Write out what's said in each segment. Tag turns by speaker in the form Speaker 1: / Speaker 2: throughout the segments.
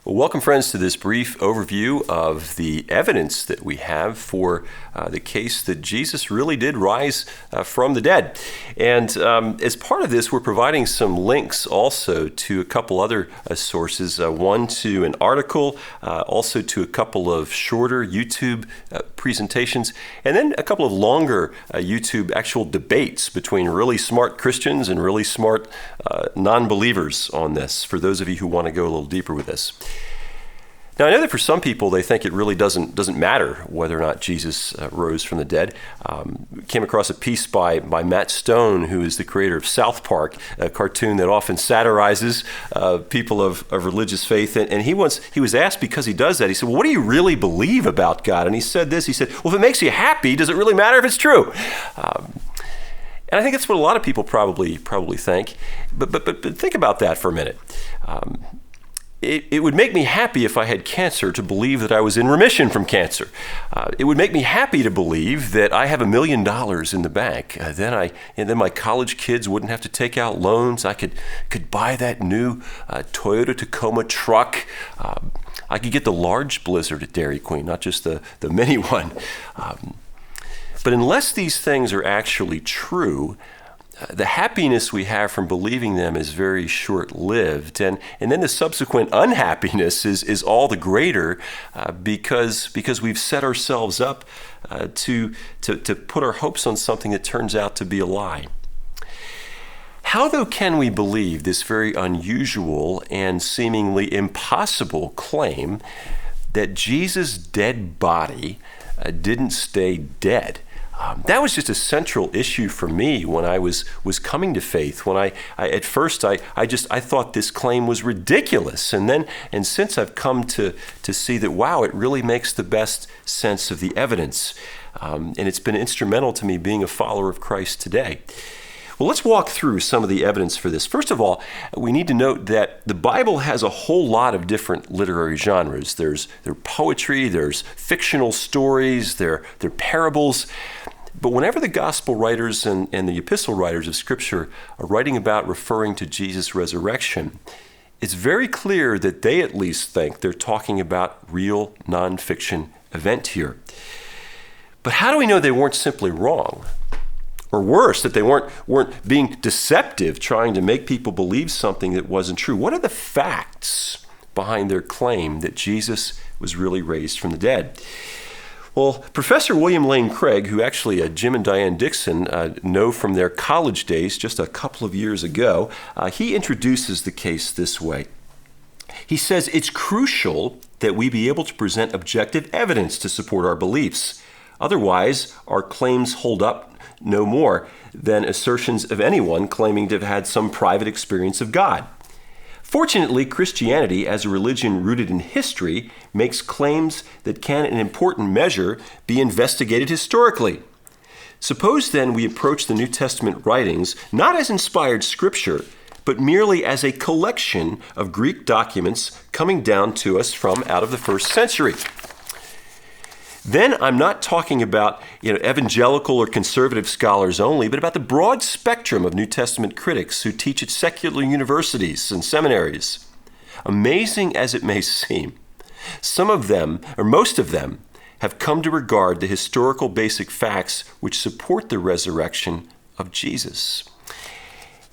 Speaker 1: Well, welcome, friends, to this brief overview of the evidence that we have for the case that Jesus really did rise from the dead. And as part of this, we're providing some links also to a couple other sources, one to an article, also to a couple of shorter YouTube presentations, and then a couple of longer YouTube actual debates between really smart Christians and really smart non-believers on this, for those of you who want to go a little deeper with this. Now, I know that for some people, they think it really doesn't matter whether or not Jesus rose from the dead. Came across a piece by Matt Stone, who is the creator of South Park, a cartoon that often satirizes people of religious faith. And he was asked, because he does that, he said, well, what do you really believe about God? And he said this, he said, well, if it makes you happy, does it really matter if it's true? And I think that's what a lot of people probably think. But think about that for a minute. It would make me happy if I had cancer to believe that I was in remission from cancer. It would make me happy to believe that I have $1 million in the bank. Then my college kids wouldn't have to take out loans. I could buy that new Toyota Tacoma truck. I could get the large Blizzard at Dairy Queen, not just the mini one. But unless these things are actually true, the happiness we have from believing them is very short-lived, and then the subsequent unhappiness is all the greater because we've set ourselves up to put our hopes on something that turns out to be a lie. How, though, can we believe this very unusual and seemingly impossible claim that Jesus' dead body didn't stay dead? That was just a central issue for me when I was coming to faith. When I at first thought this claim was ridiculous, and since I've come to see that, wow, it really makes the best sense of the evidence, and it's been instrumental to me being a follower of Christ today. Well, let's walk through some of the evidence for this. First of all, we need to note that the Bible has a whole lot of different literary genres. There's poetry, there's fictional stories, there are parables. But whenever the gospel writers and the epistle writers of Scripture are writing about referring to Jesus' resurrection, it's very clear that they at least think they're talking about real nonfiction event here. But how do we know they weren't simply wrong? Or worse, that they weren't being deceptive, trying to make people believe something that wasn't true? What are the facts behind their claim that Jesus was really raised from the dead? Well, Professor William Lane Craig, who actually Jim and Diane Dixon know from their college days just a couple of years ago, he introduces the case this way. He says, it's crucial that we be able to present objective evidence to support our beliefs. Otherwise, our claims hold up no more than assertions of anyone claiming to have had some private experience of God. Fortunately, Christianity, as a religion rooted in history, makes claims that can, in important measure, be investigated historically. Suppose then we approach the New Testament writings not as inspired scripture, but merely as a collection of Greek documents coming down to us from out of the first century. Then I'm not talking about evangelical or conservative scholars only, but about the broad spectrum of New Testament critics who teach at secular universities and seminaries. Amazing as it may seem, some of them, or most of them, have come to regard the historical basic facts which support the resurrection of Jesus.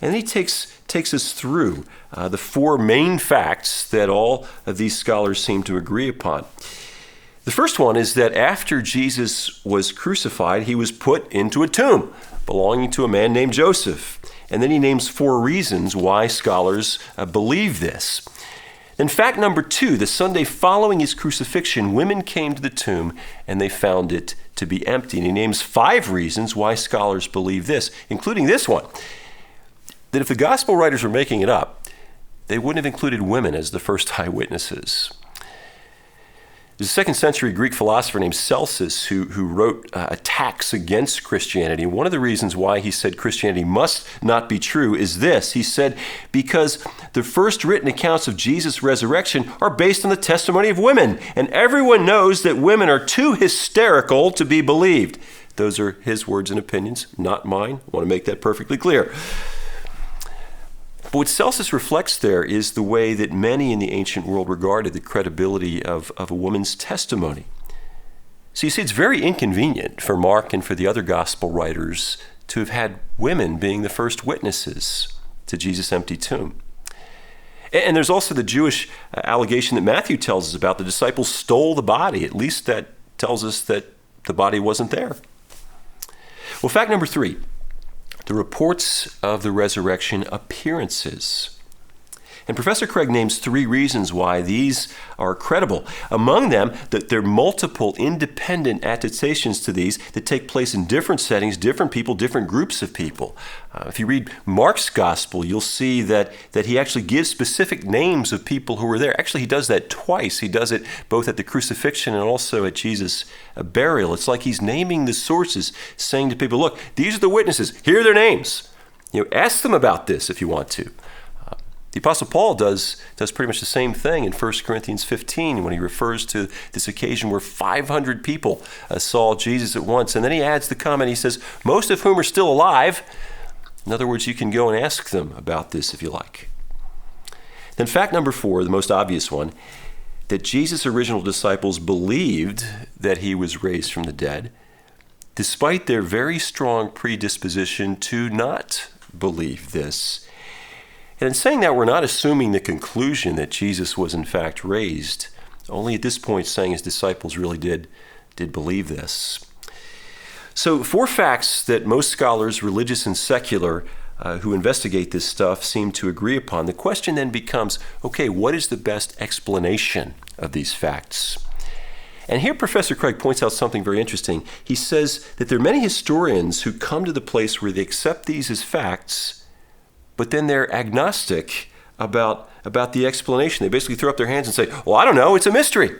Speaker 1: And he takes us through the four main facts that all of these scholars seem to agree upon. The first one is that after Jesus was crucified, he was put into a tomb belonging to a man named Joseph. And then he names 4 reasons why scholars believe this. Then fact number 2, the Sunday following his crucifixion, women came to the tomb and they found it to be empty. And he names 5 reasons why scholars believe this, including this one, that if the gospel writers were making it up, they wouldn't have included women as the first eyewitnesses. There's a 2nd century Greek philosopher named Celsus who wrote attacks against Christianity. One of the reasons why he said Christianity must not be true is this. He said, because the first written accounts of Jesus' resurrection are based on the testimony of women, and everyone knows that women are too hysterical to be believed. Those are his words and opinions, not mine. I want to make that perfectly clear. But what Celsus reflects there is the way that many in the ancient world regarded the credibility of a woman's testimony. So you see, it's very inconvenient for Mark and for the other gospel writers to have had women being the first witnesses to Jesus' empty tomb. And there's also the Jewish allegation that Matthew tells us about. The disciples stole the body. At least that tells us that the body wasn't there. Well, fact number 3, the reports of the resurrection appearances. And Professor Craig names 3 reasons why these are credible. Among them, that there are multiple independent attestations to these that take place in different settings, different people, different groups of people. If you read Mark's gospel, you'll see that he actually gives specific names of people who were there. Actually, he does that twice. He does it both at the crucifixion and also at Jesus' burial. It's like he's naming the sources, saying to people, look, these are the witnesses. Here are their names. Ask them about this if you want to. The Apostle Paul does pretty much the same thing in 1 Corinthians 15 when he refers to this occasion where 500 people saw Jesus at once. And then he adds the comment, he says, most of whom are still alive. In other words, you can go and ask them about this if you like. Then fact number 4, the most obvious one, that Jesus' original disciples believed that he was raised from the dead, despite their very strong predisposition to not believe this. And in saying that, we're not assuming the conclusion that Jesus was in fact raised, only at this point saying his disciples really did believe this. So 4 facts that most scholars, religious and secular, who investigate this stuff seem to agree upon. The question then becomes, okay, what is the best explanation of these facts? And here Professor Craig points out something very interesting. He says that there are many historians who come to the place where they accept these as facts, but then they're agnostic about the explanation. They basically throw up their hands and say, well, I don't know, it's a mystery.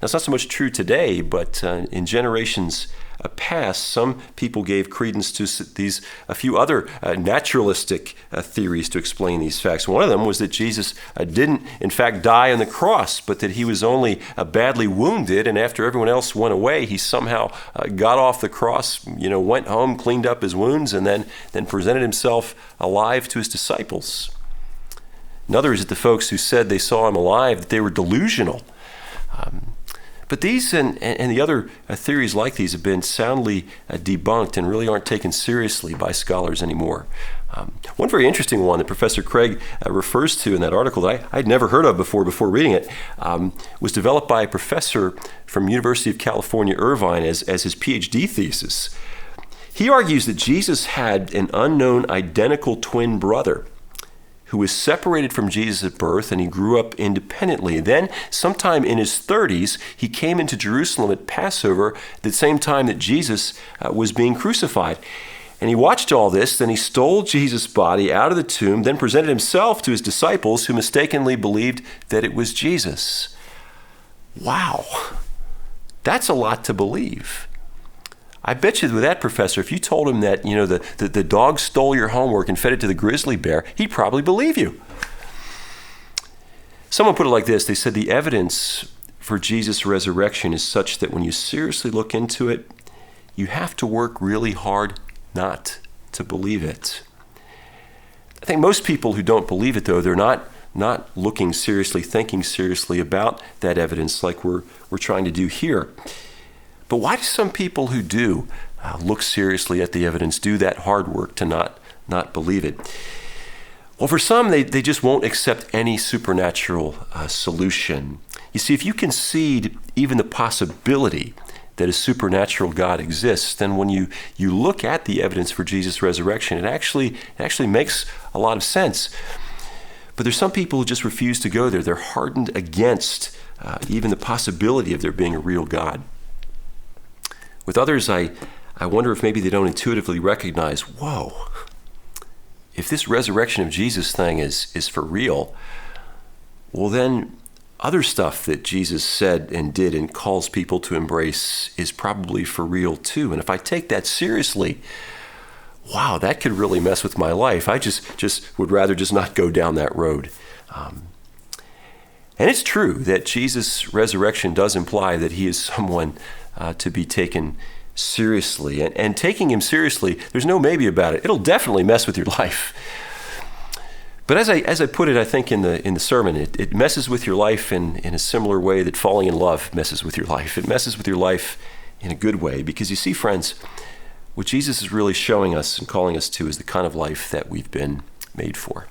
Speaker 1: That's not so much true today, but in generations past, some people gave credence to a few other naturalistic theories to explain these facts. One of them was that Jesus didn't, in fact, die on the cross, but that he was only badly wounded, and after everyone else went away, he somehow got off the cross, went home, cleaned up his wounds, and then presented himself alive to his disciples. Another is that the folks who said they saw him alive, that they were delusional. But these and the other theories like these have been soundly debunked and really aren't taken seriously by scholars anymore. One very interesting one that Professor Craig refers to in that article that I'd never heard of before reading it was developed by a professor from University of California, Irvine as his PhD thesis. He argues that Jesus had an unknown identical twin brother who was separated from Jesus at birth, and he grew up independently. Then, sometime in his 30s, he came into Jerusalem at Passover at the same time that Jesus was being crucified. And he watched all this, then he stole Jesus' body out of the tomb, then presented himself to his disciples who mistakenly believed that it was Jesus. Wow, that's a lot to believe. I bet you with that professor, if you told him that, the dog stole your homework and fed it to the grizzly bear, he'd probably believe you. Someone put it like this. They said the evidence for Jesus' resurrection is such that when you seriously look into it, you have to work really hard not to believe it. I think most people who don't believe it, though, they're not looking seriously, thinking seriously about that evidence like we're trying to do here. But why do some people who do look seriously at the evidence do that hard work to not believe it? Well, for some, they just won't accept any supernatural solution. You see, if you concede even the possibility that a supernatural God exists, then when you look at the evidence for Jesus' resurrection, it actually makes a lot of sense. But there's some people who just refuse to go there. They're hardened against even the possibility of there being a real God. With others, I wonder if maybe they don't intuitively recognize, whoa, if this resurrection of Jesus thing is for real, well then other stuff that Jesus said and did and calls people to embrace is probably for real too. And if I take that seriously, wow, that could really mess with my life. I just would rather just not go down that road. And it's true that Jesus' resurrection does imply that he is someone to be taken seriously. And taking him seriously, there's no maybe about it. It'll definitely mess with your life. But as I put it, I think in the sermon, it messes with your life in a similar way that falling in love messes with your life. It messes with your life in a good way, because you see, friends, what Jesus is really showing us and calling us to is the kind of life that we've been made for.